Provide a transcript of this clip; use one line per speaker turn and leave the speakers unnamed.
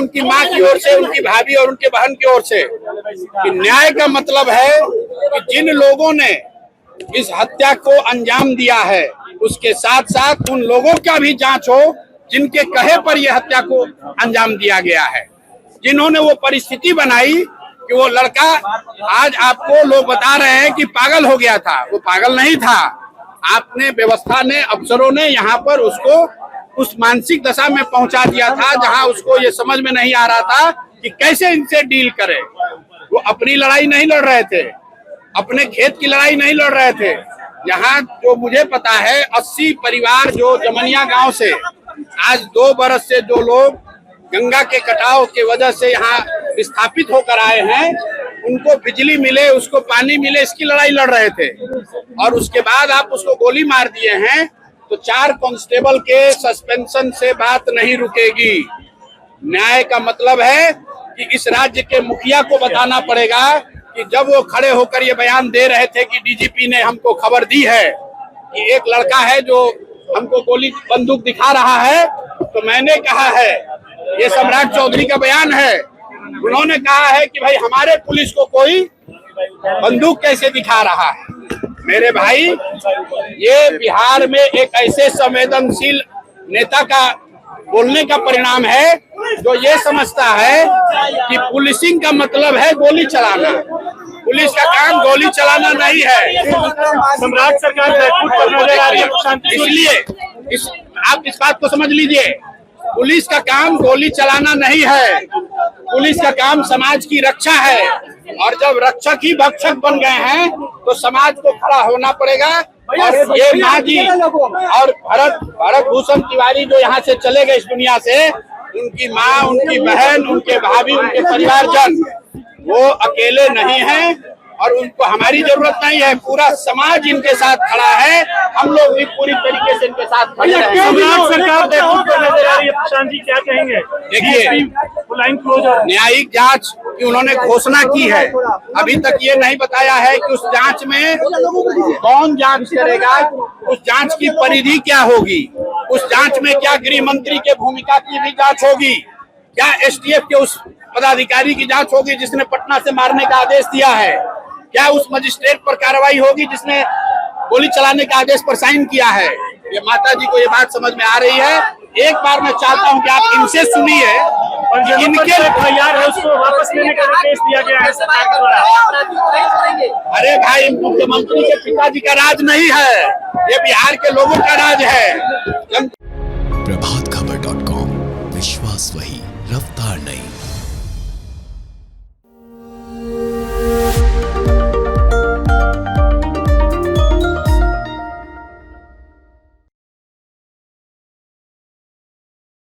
उनकी माँ की ओर से, उनकी भाभी और उनके बहन की ओर से कि न्याय का मतलब है कि जिन लोगों ने इस हत्या को अंजाम दिया है उसके साथ साथ उन लोगों का भी जांच हो जिनके कहे पर यह हत्या को अंजाम दिया गया है, जिन्होंने वो परिस्थिति बनाई कि वो लड़का, आज आपको लोग बता रहे हैं कि पागल हो गया था, वो पागल नहीं था। आपने, व्यवस्था ने, अफसरों ने यहाँ पर उसको उस मानसिक दशा में पहुंचा दिया था जहां उसको ये समझ में नहीं आ रहा था कि कैसे इनसे डील करे। वो अपनी लड़ाई नहीं लड़ रहे थे, अपने खेत की लड़ाई नहीं लड़ रहे थे। यहाँ जो मुझे पता है 80 परिवार जो जमनिया गांव से आज 2 बरस से जो लोग गंगा के कटाव के वजह से यहाँ विस्थापित होकर आए हैं, उनको बिजली मिले, उसको पानी मिले, इसकी लड़ाई लड़ रहे थे। और उसके बाद आप उसको गोली मार दिए हैं, तो 4 कांस्टेबल के सस्पेंशन से बात नहीं रुकेगी। न्याय का मतलब है कि इस राज्य के मुखिया को बताना पड़ेगा कि जब वो खड़े होकर ये बयान दे रहे थे कि डीजीपी ने हमको खबर दी है कि एक लड़का है जो हमको गोली बंदूक दिखा रहा है, तो मैंने कहा है, ये सम्राट चौधरी का बयान है, उन्होंने कहा है कि भाई हमारे पुलिस को कोई बंदूक कैसे दिखा रहा है। मेरे भाई, ये बिहार में एक ऐसे संवेदनशील नेता का बोलने का परिणाम है जो ये समझता है कि पुलिसिंग का मतलब है गोली चलाना। पुलिस का काम गोली चलाना नहीं है।
सम्राट सरकार नजर आ रही है,
इसलिए आप इस बात को समझ लीजिए, पुलिस का काम गोली चलाना नहीं है, पुलिस का काम समाज की रक्षा है। और जब रक्षक ही भक्षक बन गए हैं तो समाज को खड़ा होना पड़ेगा। और ये माँ जी और भरत भूषण तिवारी जो यहाँ से चले गए इस दुनिया से, उनकी माँ, उनकी बहन, उनके भाभी, उनके परिवारजन, वो अकेले नहीं हैं और उनको हमारी जरूरत नहीं है, पूरा समाज इनके साथ खड़ा है। हम लोग भी पूरी तरीके से इनके साथ खड़े हैं।
सम्राट सरकार नजर आ रही है, प्रशांत जी क्या कहेंगे?
देखिए, न्यायिक जांच की उन्होंने घोषणा की है, अभी तक ये नहीं बताया है कि उस जांच में कौन जांच करेगा, उस जांच की परिधि क्या होगी, उस जांच में क्या गृह मंत्री के भूमिका की भी जांच होगी, क्या एसटीएफ के उस पदाधिकारी की जांच होगी जिसने पटना से मारने का आदेश दिया है, क्या उस मजिस्ट्रेट पर कार्रवाई होगी जिसने गोली चलाने का आदेश पर साइन किया है। ये माता जी को ये बात समझ में आ रही है। एक बार मैं चाहता हूं कि आप इनसे सुनिए, इनके
तैयार है उसको वापस लेने का निर्देश दिया गया है सरकार के द्वारा।
अरे भाई, मुख्यमंत्री के पिताजी का राज नहीं है, ये बिहार के लोगों का राज है।
प्रभातखबर.com, विश्वास वही, रफ्तार नहीं।